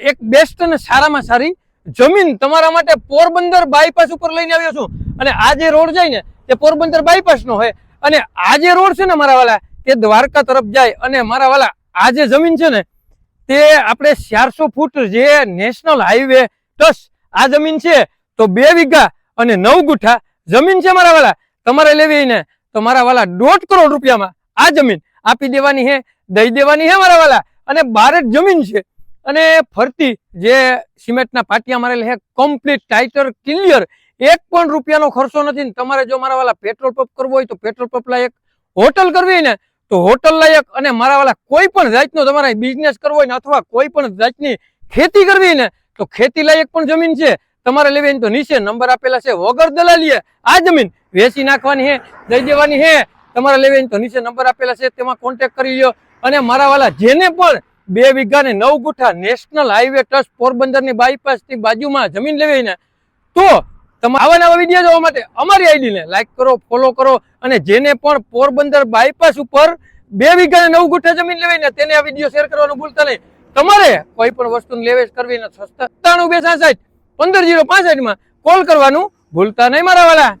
એક બેસ્ટ અને સારામાં સારી જમીન તમારા માટે પોરબંદર બાયપાસ ઉપર લઈને આવ્યો છું। અને આ જે રોડ જાય ને તે પોરબંદર બાયપાસ નો હોય અને આ જે રોડ છે ને મારા વાલા તે દ્વારકા તરફ જાય। અને મારા વાલા આ જે જમીન છે ને તે આપણે 400 ફૂટ જે નેશનલ હાઈવે ટચ આ જમીન છે તો 2 વીઘા અને 9 ગુઠા જમીન છે મારા વાલા। તમારે લેવી ને તો મારા વાલા 1.5 કરોડ રૂપિયામાં આ જમીન આપી દેવાની છે, દઈ દેવાની છે મારા વાલા। અને 12 જ જમીન છે અને ફરતી જે સિમેન્ટના પાટિયા મારેલ છે, કમ્પ્લીટ ટાઇટર ક્લિયર, 1 પણ રૂપિયાનો ખર્ચો નથી। તમારે જો મારા વાલા પેટ્રોલ પંપ કરવો હોય તો પેટ્રોલ પંપ લાયક, હોટલ કરવી ને તો હોટલ લાયક, અને મારા વાલા કોઈ પણ જાતનો તમારે બિઝનેસ કરવો હોય ને અથવા કોઈ પણ જાતની ખેતી કરવી ને તો ખેતી લાયક પણ જમીન છે। તમારે લેવી તો નીચે નંબર આપેલા છે, વગર દલાલીએ આ જમીન વેચી નાખવાની છે, દઈ દેવાની છે। તમારે લેવી તો નીચે નંબર આપેલા છે, તેમાં કોન્ટેક્ટ કરી લ્યો। અને મારા વાલા જેને પણ 2 વીઘા ને 9 ગુઠા નેશનલ હાઈવે ટચ પોરબંદરની બાયપાસ ની બાજુમાં જમીન લેવી ને તો તમે આવા નવા વિડીયો જોવા માટે અમારી આઈડી ને લાઈક કરો, ફોલો કરો। અને જેને પણ પોરબંદર બાયપાસ ઉપર 2 વીઘા ને 9 ગુઠા જમીન લેવી ને તેને આ વિડીયો શેર કરવાનું ભૂલતા નહીં। તમારે કોઈ પણ વસ્તુની લેવેચ કરવી ને 97 266 15065 માં કોલ કરવાનું ભૂલતા નહીં મારા વાલા।